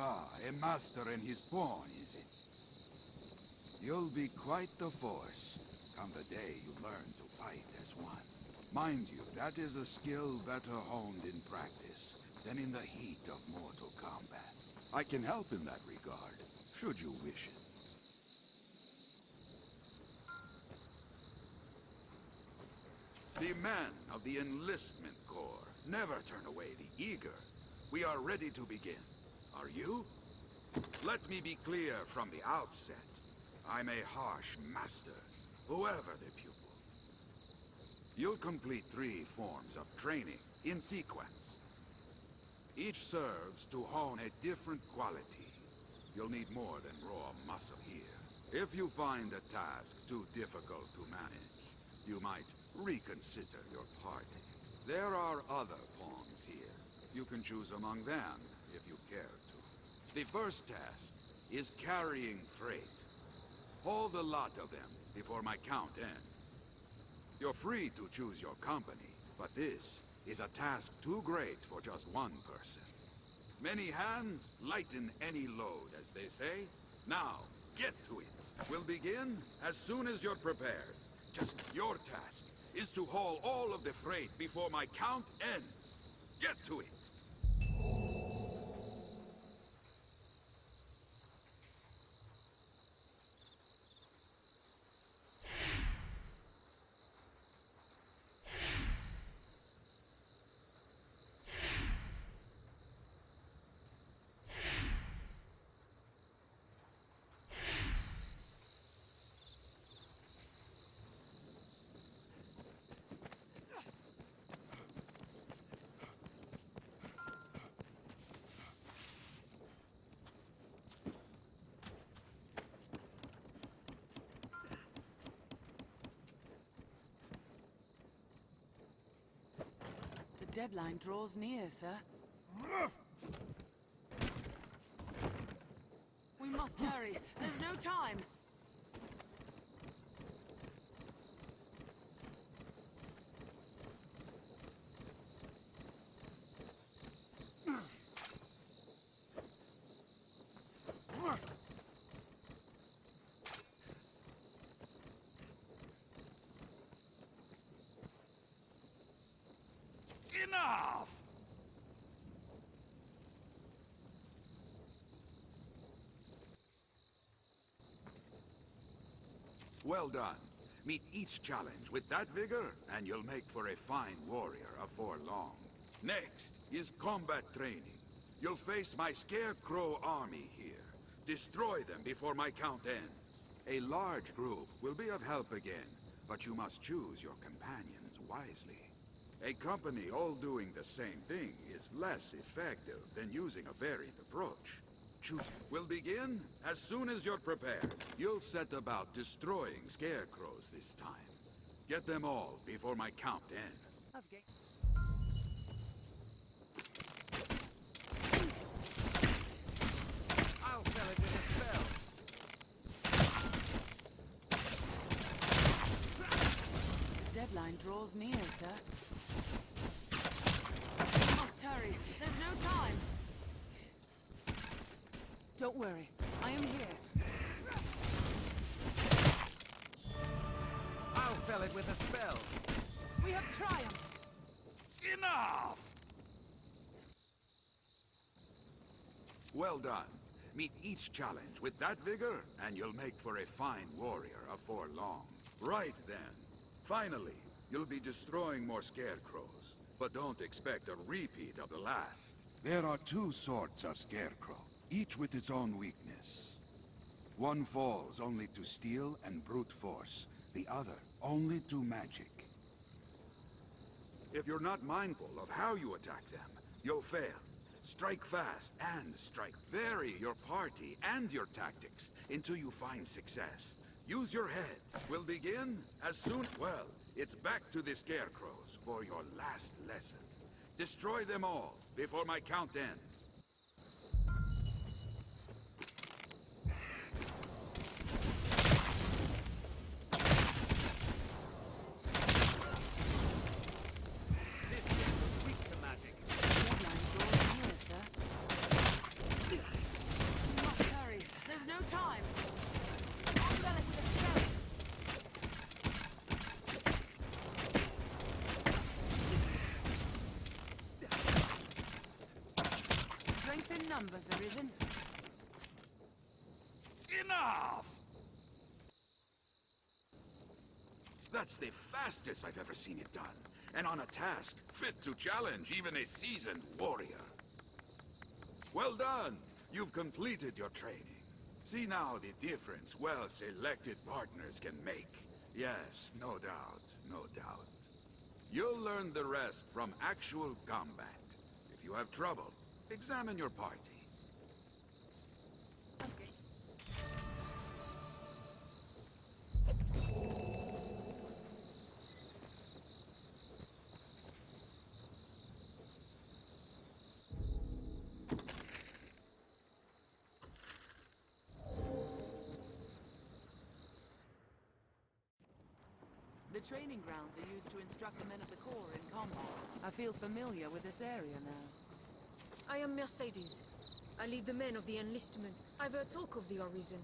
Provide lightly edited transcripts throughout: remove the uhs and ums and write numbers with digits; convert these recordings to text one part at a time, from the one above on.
Ah, a master in his pawn, is it? You'll be quite the force, come the day you learn to fight as one. Mind you, that is a skill better honed in practice than in the heat of mortal combat. I can help in that regard, should you wish it. The men of the Enlistment Corps never turn away the eager. We are ready to begin. Are you? Let me be clear from the outset. I'm a harsh master, whoever the pupil. You'll complete 3 forms of training in sequence. Each serves to hone a different quality. You'll need more than raw muscle here. If you find a task too difficult to manage, you might reconsider your party. There are other pawns here. You can choose among them if you care to. The first task is carrying freight. Haul the lot of them before my count ends. You're free to choose your company, but this is a task too great for just one person. Many hands lighten any load, as they say. Now, get to it. We'll begin as soon as you're prepared. Just your task is to haul all of the freight before my count ends. Get to it. The deadline draws near, sir. We must hurry. There's no time. Enough! Well done. Meet each challenge with that vigor, and you'll make for a fine warrior afore long. Next is combat training. You'll face my Scarecrow army here. Destroy them before my count ends. A large group will be of help again, but you must choose your companions wisely. A company all doing the same thing is less effective than using a varied approach. Choose. We'll begin as soon as you're prepared. You'll set about destroying scarecrows this time. Get them all before my count ends. Okay. I'll fill it with a spell. The deadline draws near, sir. We must hurry. There's no time. Don't worry. I am here. I'll fill it with a spell. We have triumphed. Enough! Well done. Meet each challenge with that vigor, and you'll make for a fine warrior afore long. Right then. Finally, you'll be destroying more scarecrows, but don't expect a repeat of the last. There are 2 sorts of scarecrow, each with its own weakness. One falls only to steel and brute force, the other only to magic. If you're not mindful of how you attack them, you'll fail. Strike fast and strike. Vary your party and your tactics until you find success. Use your head. We'll begin as soon... Well, it's back to the scarecrows for your last lesson. Destroy them all before my count ends. This game was weak to magic. The deadline draws near, sir. numbers, Arisen. Enough! That's the fastest I've ever seen it done. And on a task fit to challenge even a seasoned warrior. Well done! You've completed your training. See now the difference well-selected partners can make. Yes, no doubt, no doubt. You'll learn the rest from actual combat. If you have trouble, examine your party. The training grounds are used to instruct the men of the Corps in combat. I feel familiar with this area now. I am Mercedes. I lead the men of the enlistment. I've heard talk of the Arisen.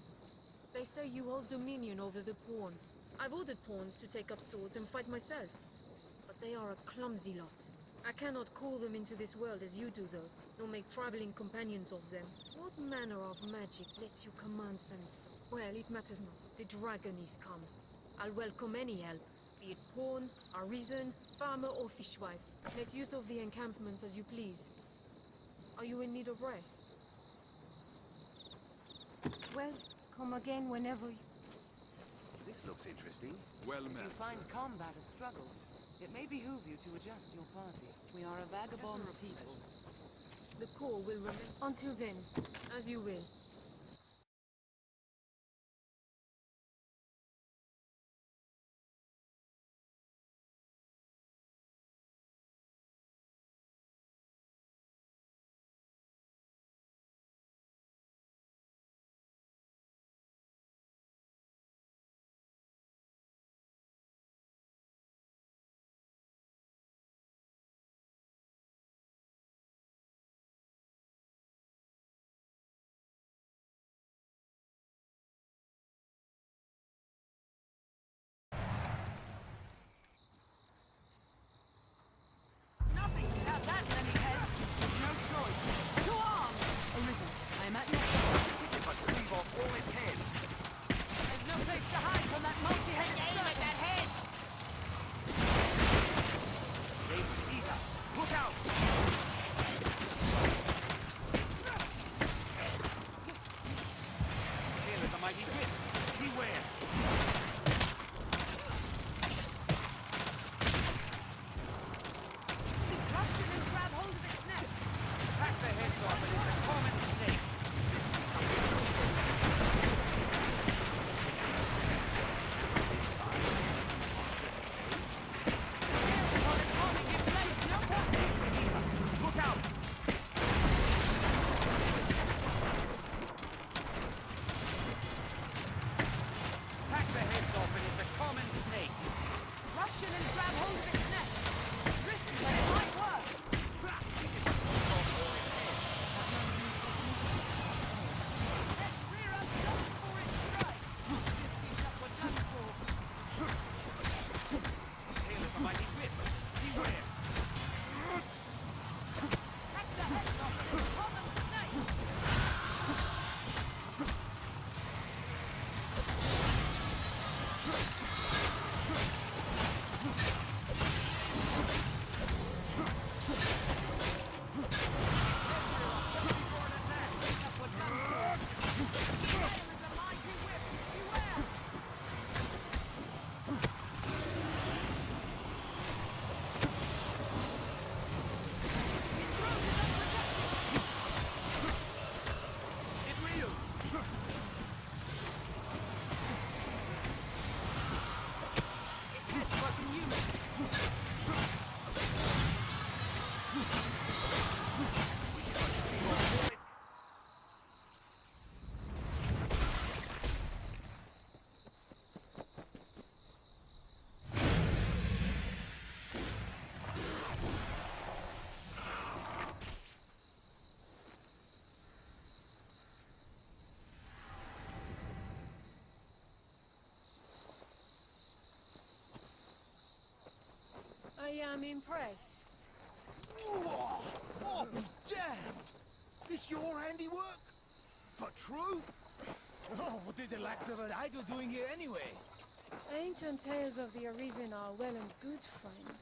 They say you hold dominion over the pawns. I've ordered pawns to take up swords and fight myself. But they are a clumsy lot. I cannot call them into this world as you do, though, nor make traveling companions of them. What manner of magic lets you command them so? Well, it matters not. The dragon is come. I'll welcome any help. Be it pawn, arisen, farmer or fishwife. Make use of the encampment as you please. Are you in need of rest? Well, come again whenever you... This looks interesting. Well If met, you find sir. combat a struggle, it may behoove you to adjust your party. We are a vagabond people. The Corps will remain... Until then, as you will. Nothing to have that many heads. No choice. To arms! Arisen, I am at your side. If I cleave off all its heads. There's no place to hide from that multi-headed serpent. That head! Aims to eat us. Look out! Tail is a mighty whip. Beware! Rush in and grab hold of its neck. Hack the heads off and it's a common snake. Scales upon its body give blades no points. Look out! Hack the heads off and it's a common snake. Rush in and grab hold of its neck. It's risky, but it might work. Let's rear up just before it strikes. This gives up what done for. Tail is a mighty whip. Beware! Hack the heads off of its common snake. What done for. Tail is a mighty whip. Beware. Its throat is unprotected. It reels! Its head's fucking human. I am impressed. I'll be damned! This your handiwork? For truth? Oh, what did the lack of an idol doing here anyway? Ancient tales of the Arisen are well and good, friend.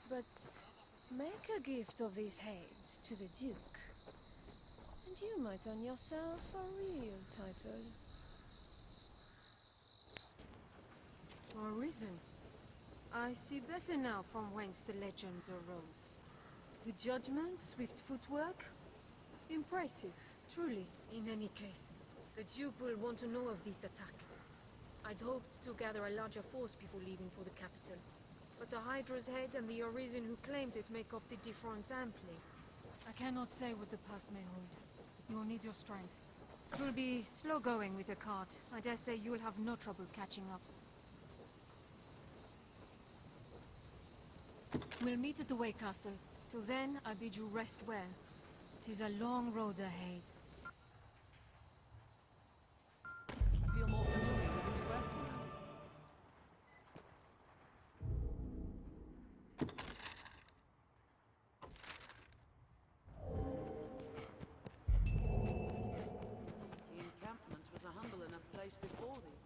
But make a gift of these heads to the Duke, and you might earn yourself a real title. Arisen. I see better now from whence the legends arose. Good judgment, swift footwork. Impressive, truly. In any case, the Duke will want to know of this attack. I'd hoped to gather a larger force before leaving for the capital. But the Hydra's head and the Arisen who claimed it make up the difference amply. I cannot say what the past may hold. You'll need your strength. It will be slow going with a cart. I dare say you'll have no trouble catching up. We'll meet at the Way Castle. Till then, I bid you rest well. 'Tis a long road ahead. I feel more familiar with this quest now. The encampment was a humble enough place before the